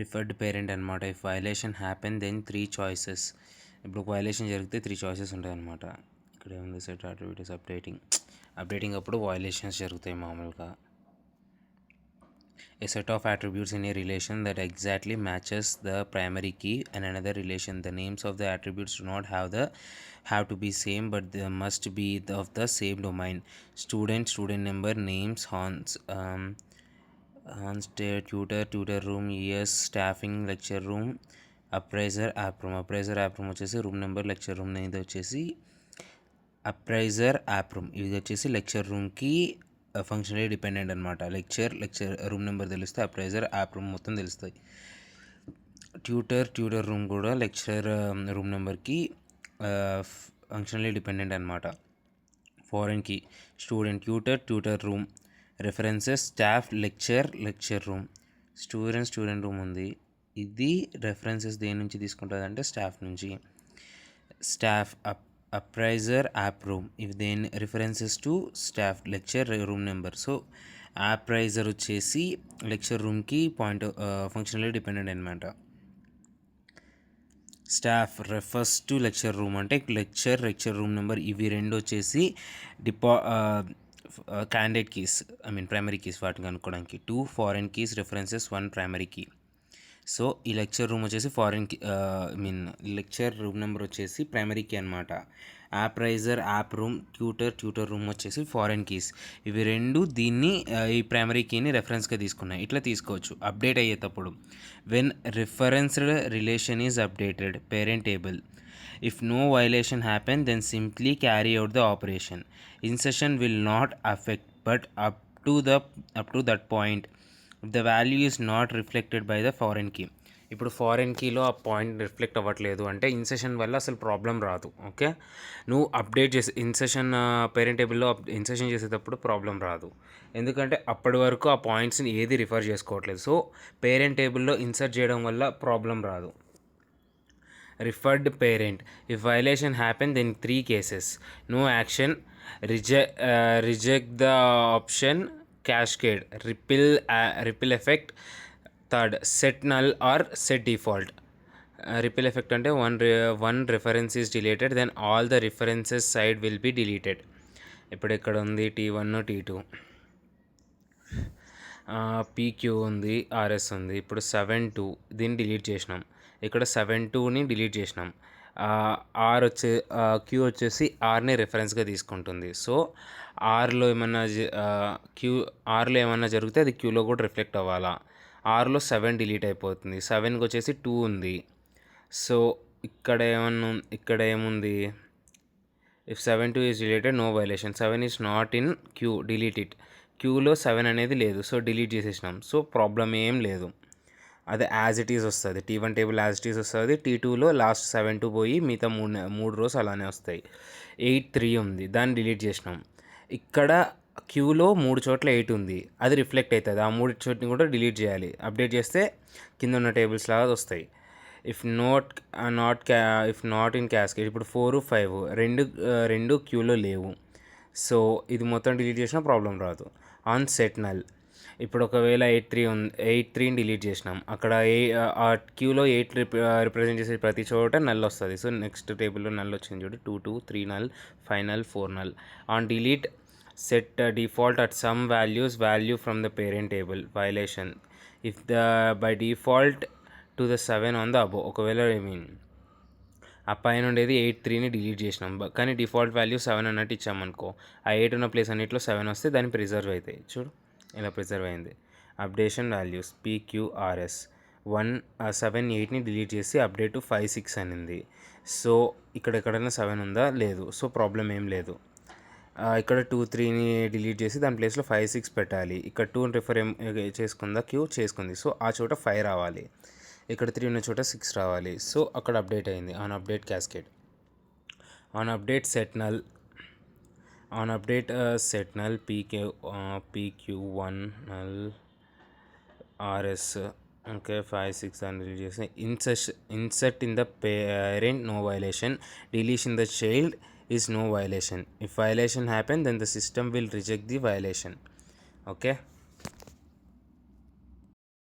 Referred parent అనమాట. If violation happen then 3 choices. ఇప్పుడు ఒక వైలేషన్ జరిగితే 3 చాయిసెస్ ఉంటాయి అనమాట. ఇక్కడ ఏముంది, సెట్ అట్రిబ్యూట్స్ అప్డేటింగ్ అప్పుడు వైలేషన్స్ జరుగుతాయి మామూలుగా. A set of attributes in a relation that exactly matches the primary key and another relation. The names of the attributes do not have to be same, but they must be of the same domain. Student number, names, Hans tutor room, yes, staffing, lecture room, appraiser app room వచ్చేసి room number, lecture room ఇది వచ్చేసి appraiser app room. ఇది వచ్చేసి lecture రూమ్కి functionally dependent అనమాట. Lecture room number తెలిస్తే appraiser app room మొత్తం తెలుస్తాయి. ట్యూటర్ రూమ్ కూడా లెక్చర్ రూమ్ నెంబర్కి ఫంక్షనలీ డిపెండెంట్ అనమాట. Foreign key student tutor room, references staff lecture room. Student room ఉంది. ఇది రెఫరెన్సెస్ దేని నుంచి తీసుకుంటుంది అంటే స్టాఫ్ నుంచి. స్టాఫ్ అప్రైజర్ యాప్ రూమ్, ఇవి దేని references to staff lecture room number. So appraiser వచ్చేసి లెక్చర్ రూమ్కి ఫంక్షనలీ డిపెండెంట్ అనమాట. Staff refers to lecture room అంటే లెక్చర్ రూమ్ నెంబర్. ఇవి రెండు వచ్చేసి క్యాండిడేట్ కీస్, ప్రైమరీ కీస్ వాటిని కనుక్కోవడానికి. 2 foreign keys references, 1 primary key. So ఈ లెక్చర్ రూమ్ వచ్చేసి లెక్చర్ రూమ్ నెంబర్ వచ్చేసి ప్రైమరీ కీ అనమాట. Appraiser app room, tutor room వచ్చేసి ఫారెన్ కీస్. ఇవి రెండు దీన్ని ఈ ప్రైమరీ కీని రెఫరెన్స్గా తీసుకున్నాయి. ఇట్లా తీసుకోవచ్చు. అప్డేట్ అయ్యేటప్పుడు when referenced relation is updated parent table, if no violation happen then simply carry out the operation. Insertion will not affect, but up to that point if the value is not reflected by the foreign key. ఇప్పుడు foreign కీలో ఆ point reflect అవ్వట్లేదు అంటే insertion వల్ల అసలు problem రాదు. Okay, నువ్వు update చేసి insertion parent టేబుల్లో ఇన్సెషన్ చేసేటప్పుడు ప్రాబ్లం రాదు. ఎందుకంటే అప్పటి వరకు ఆ పాయింట్స్ని ఏది రిఫర్ చేసుకోవట్లేదు. సో పేరెంట్ టేబుల్లో ఇన్సర్ట్ చేయడం వల్ల ప్రాబ్లం రాదు. Referred parent, if violation happen then 3 cases: no action, reject the option, cascade, ripple effect. Third, set null or set default. Ripple effect అంటే one reference is deleted then all the references side will be deleted. ఇప్పుడు ఇక్కడ ఉంది T1 T2, PQ ఉంది, RS ఉంది. ఇప్పుడు 7-2 దీన్ని delete చేసినాం. ఇక్కడ 7-2ని డిలీట్ చేసినాం. క్యూ వచ్చేసి ఆర్ని రెఫరెన్స్గా తీసుకుంటుంది. సో ఆర్లో ఏమన్నా జరిగితే అది క్యూలో కూడా రిఫ్లెక్ట్ అవ్వాలా. ఆర్లో 7 డిలీట్ అయిపోతుంది. 7కి వచ్చేసి 2 ఉంది. సో ఇక్కడ ఏముంది, if 7-2 is deleted no violation. 7 is not in queue, delete it. క్యూలో 7 అనేది లేదు, సో డిలీట్ చేసేసినాం. సో ప్రాబ్లం ఏం లేదు, అది యాజ్ ఇట్ ఈజ్ వస్తుంది. T1 table as it is వస్తుంది. T2లో లాస్ట్ 7-2 పోయి మిగతా మూడు రోస్ అలానే వస్తాయి. 8-3 ఉంది, దాన్ని డిలీట్ చేసినాం. ఇక్కడ క్యూలో 3 చోట్ల 8 ఉంది, అది రిఫ్లెక్ట్ అవుతుంది. ఆ 3 చోట్ని కూడా డిలీట్ చేయాలి. అప్డేట్ చేస్తే కింద ఉన్న టేబుల్స్ లాగా వస్తాయి. If not in cascade. ఇప్పుడు 4-5 రెండు క్యూలో లేవు. సో ఇది మొత్తం డిలీట్ చేసినా ప్రాబ్లం రాదు. ఆన్ సెట్ నల్, ఇప్పుడు ఒకవేళ 8-3ని డిలీట్ చేసినాం, అక్కడ ఆ క్యూలో 8 రిప్రజెంట్ చేసే ప్రతి చోట నల్ వస్తుంది. సో నెక్స్ట్ టేబుల్లో నల్ వచ్చింది చూడు, 2-2, 3 null, 5 null, 4 null. On delete set default at some value from the parent table. Violation if the by default to the 7 on the above. ఒకవేళ ఆ పైన ఉండేది 8-3ని డిలీట్ చేసినాం, కానీ డిఫాల్ట్ వాల్యూ 7 అన్నట్టు ఇచ్చామనుకో, ఆ 8 ఉన్న ప్లేస్ అన్నిట్లో 7 వస్తే దాన్ని ప్రిజర్వ్ అవుతాయి. చూడు ఇలా ప్రిజర్వ్ అయింది. అప్డేషన్ వాల్యూస్ PQRS 7-8ని డిలీట్ చేసి అప్డేట్ 5-6 అనింది. సో ఇక్కడ ఎక్కడైనా 7 ఉందా, లేదు. సో ప్రాబ్లం ఏం లేదు. ఇక్కడ 2-3ని డిలీట్ చేసి దాని ప్లేస్లో 5-6 పెట్టాలి. ఇక్కడ 2 రిఫర్ చేసుకుందా, క్యూ చేసుకుంది. సో ఆ చోట 5 రావాలి, ఇక్కడ 3 ఉన్న చోట 6 రావాలి. సో అక్కడ అప్డేట్ అయింది. On update cascade, on update set null, on update set null PQ1 null RS. Okay, 5-6 అని డిలీట్ చేసి insert in the parent no violation, deletion the child is no violation. If violation happen then the system will reject the violation. Okay.